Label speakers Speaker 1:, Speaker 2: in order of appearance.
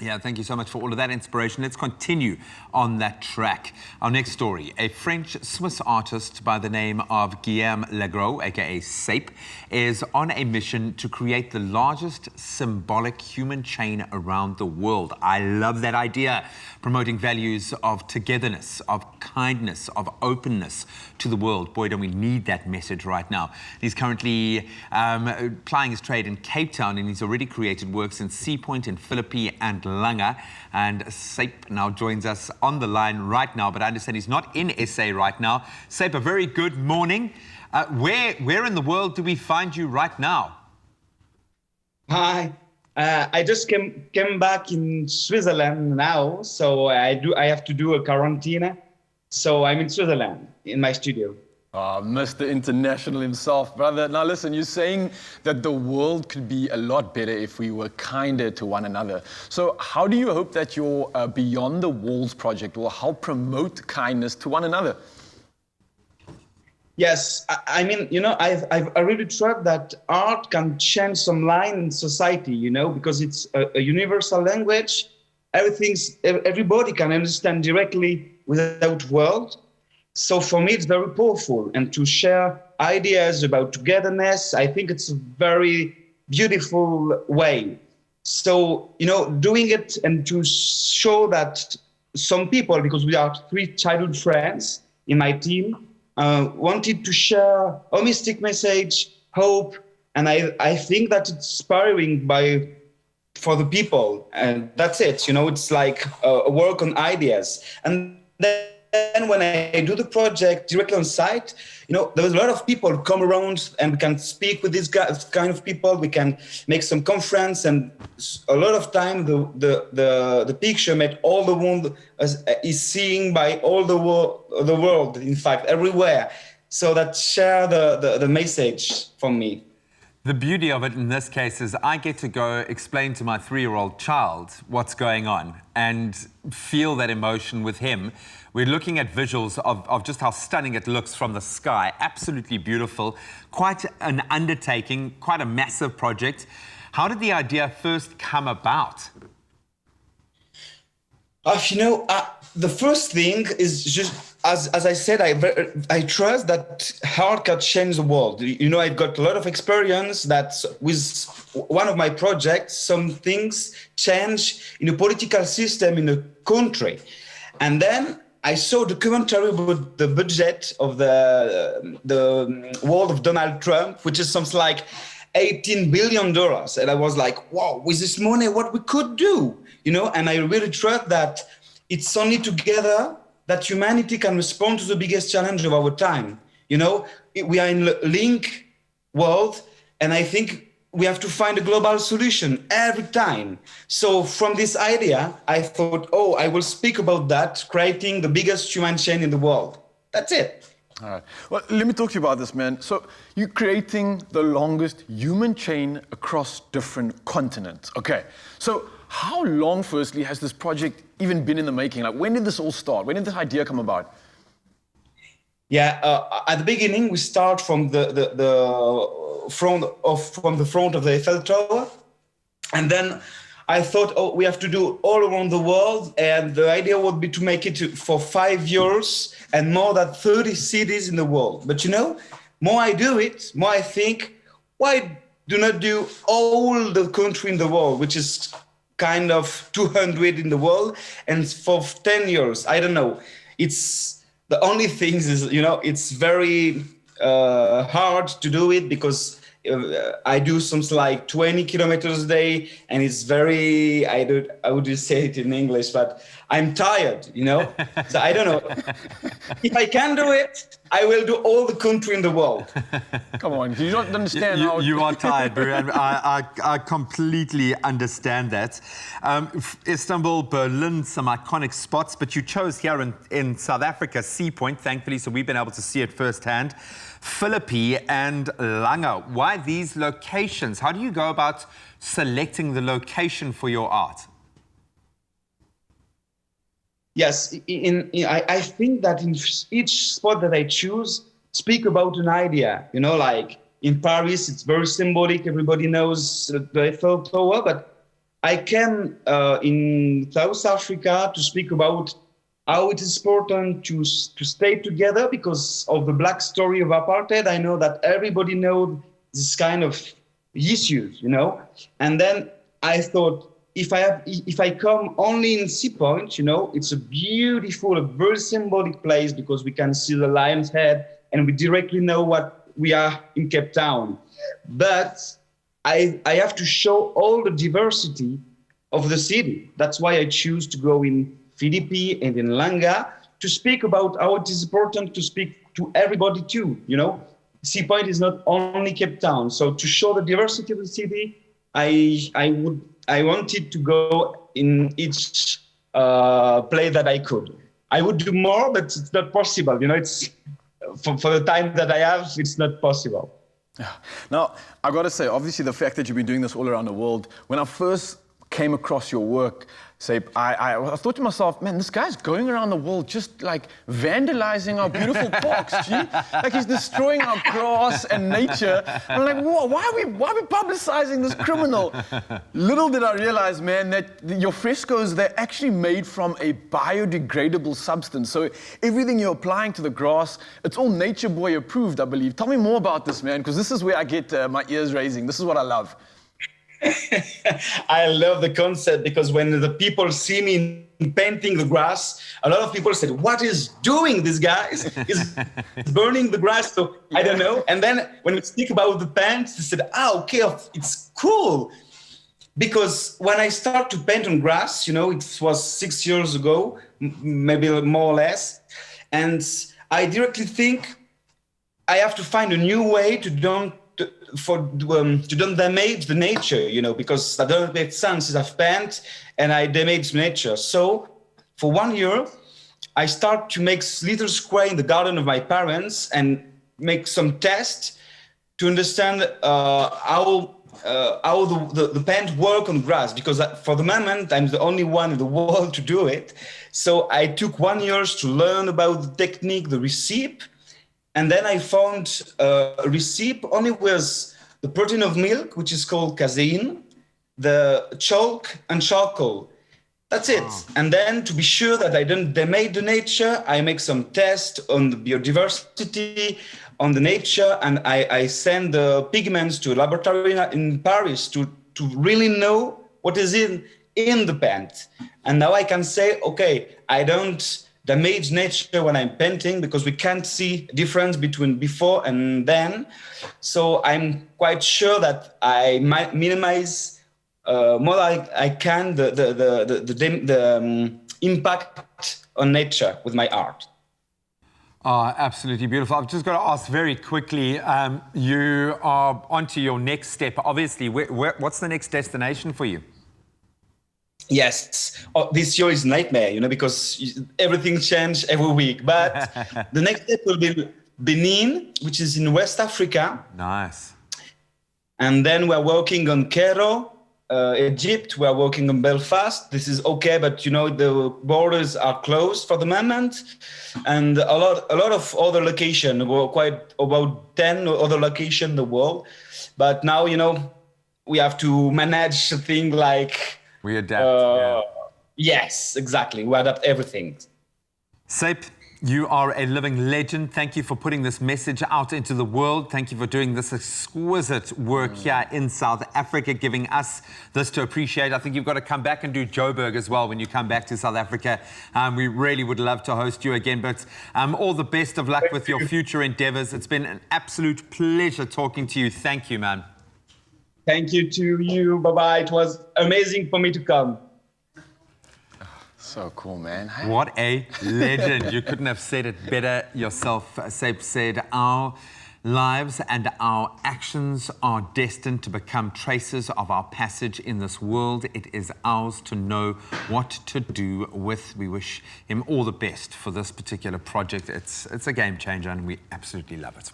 Speaker 1: Yeah, thank you so much for all of that inspiration. Let's continue on that track. Our next story, a French-Swiss artist by the name of Guillaume Legros, aka Sape, is on a mission to create the largest symbolic human chain around the world. I love that idea, promoting values of togetherness, of kindness, of openness to the world. Boy, don't we need that message right now. He's currently plying his trade in Cape Town, and he's already created works in Sea Point, in Philippi and Langa. And Sape now joins us on the line right now, but I understand he's not in SA right now. Sape, a very good morning. Where in the world do we find you right now?
Speaker 2: Hi, I just came back in Switzerland now, so I have to do a quarantine. So I'm in Switzerland in my studio.
Speaker 3: Mr. International himself, brother. Now listen, you're saying that the world could be a lot better if we were kinder to one another. So how do you hope that your Beyond the Walls project will help promote kindness to one another?
Speaker 2: Yes, I mean, I really trust that art can change some line in society, because it's a universal language. Everybody can understand directly without words. So for me, it's very powerful. And to share ideas about togetherness, I think it's a very beautiful way. So, doing it and to show that some people, because we are 3 childhood friends in my team, wanted to share a mystic message, hope, and I think that it's inspiring for the people. And that's it, it's like a work on ideas. And then when I do the project directly on site, there was a lot of people come around and we can speak with these kind of people. We can make some conference, and a lot of time the picture made all the world is seeing by all the world, in fact, everywhere. So that share the message from me.
Speaker 1: The beauty of it in this case is I get to go explain to my 3-year-old child what's going on and feel that emotion with him. We're looking at visuals of just how stunning it looks from the sky. Absolutely beautiful. Quite an undertaking, quite a massive project. How did the idea first come about?
Speaker 2: The first thing is just, as I said, I trust that art can change the world. I got a lot of experience that with one of my projects, some things change in a political system in a country. And then I saw a documentary about the budget of the world of Donald Trump, which is something like $18 billion. And I was like, wow, with this money, what we could do, and I really trust that it's only together that humanity can respond to the biggest challenge of our time. We are in a link world, and I think we have to find a global solution every time. So from this idea, I thought, I will speak about that, creating the biggest human chain in the world. That's it.
Speaker 3: All right. Well, let me talk to you about this, man. So you're creating the longest human chain across different continents. Okay. So how long, firstly, has this project even been in the making? Like, when did this all start? When did this idea come about?
Speaker 2: Yeah, at the beginning, we start from the front of the Eiffel Tower, and then I thought, we have to do all around the world, and the idea would be to make it for 5 years and more than 30 cities in the world. But more I do it, more I think, why do not do all the country in the world, which is kind of 200 in the world, and for 10 years, I don't know. It's the only thing is, it's very hard to do it because I do something like 20 kilometers a day, and it's very, I would just say it in English, but I'm tired, So I don't know. If I can do it, I will do all the country in the world.
Speaker 3: Come on, you don't understand how...
Speaker 1: You are tired, Bru, and I completely understand that. Istanbul, Berlin, some iconic spots, but you chose here in South Africa, Sea Point, thankfully, so we've been able to see it firsthand. Philippi and Langa. Why these locations? How do you go about selecting the location for your art?
Speaker 2: Yes, I think that in each spot that I choose, speak about an idea. Like in Paris, it's very symbolic. Everybody knows the Eiffel Tower, but I came in South Africa to speak about how it is important to stay together because of the black story of apartheid. I know that everybody knows this kind of issues, you know. And then I thought, if I come only in Sea Point, you know, it's a beautiful, a very symbolic place because we can see the lion's head and we directly know what we are in Cape Town. But I have to show all the diversity of the city. That's why I choose to go in Philippi and in Langa to speak about how it is important to speak to everybody too, you know. Sea Point is not only Cape Town. So to show the diversity of the city, I wanted to go in each place that I could. I would do more, but it's not possible. You know, it's for the time that I have, it's not possible.
Speaker 3: Yeah. Now, I got to say, obviously, the fact that you've been doing this all around the world, when I first came across your work, I thought to myself, man, this guy's going around the world just like vandalizing our beautiful parks, gee. Like he's destroying our grass and nature. I'm like, whoa, why are we publicizing this criminal? Little did I realize, man, that your frescoes, they're actually made from a biodegradable substance. So everything you're applying to the grass, it's all Nature Boy approved, I believe. Tell me more about this, man, because this is where I get my ears raising. This is what I love.
Speaker 2: I love the concept because when the people see me painting the grass, a lot of people said, what is doing this guy? Is burning the grass, so I don't know. And then when we speak about the paint, they said, okay, it's cool. Because when I start to paint on grass, you know, it was 6 years ago, maybe more or less. And I directly think I have to find a new way to don't damage the nature, you know, because I don't make sense if I've paint and I damage nature. So for 1 year, I start to make little square in the garden of my parents and make some tests to understand how the paint work on grass, because for the moment, I'm the only one in the world to do it. So I took 1 year to learn about the technique, the recipe. And then I found a recipe only with the protein of milk, which is called casein, the chalk and charcoal. That's it. Wow. And then to be sure that I don't damage the nature, I make some tests on the biodiversity, on the nature, and I send the pigments to a laboratory in Paris to really know what is in the paint. And now I can say, okay, I don't damage nature when I'm painting because we can't see difference between before and then. So I'm quite sure that I might minimize more like I can the impact on nature with my art.
Speaker 1: Oh, absolutely beautiful. I've just got to ask very quickly, you are onto your next step. Obviously, what's the next destination for you?
Speaker 2: Yes, this year is a nightmare, you know, because everything changes every week. But the next step will be Benin, which is in West Africa.
Speaker 1: Nice.
Speaker 2: And then we're working on Cairo, Egypt. We're working on Belfast. This is okay, but you know the borders are closed for the moment, and a lot of other locations. We're quite about 10 other locations in the world. But now, you know, we have to manage a thing like.
Speaker 1: We adapt.
Speaker 2: Yes, exactly. We adapt everything.
Speaker 1: Sape, you are a living legend. Thank you for putting this message out into the world. Thank you for doing this exquisite work here in South Africa, giving us this to appreciate. I think you've got to come back and do Joburg as well when you come back to South Africa. We really would love to host you again, but all the best of luck with your future endeavors. It's been an absolute pleasure talking to you. Thank you, man.
Speaker 2: Thank you to you. Bye-bye. It was amazing for me to come.
Speaker 3: So cool, man.
Speaker 1: What a legend. You couldn't have said it better yourself. Sape said, our lives and our actions are destined to become traces of our passage in this world. It is ours to know what to do with. We wish him all the best for this particular project. It's a game changer and we absolutely love it.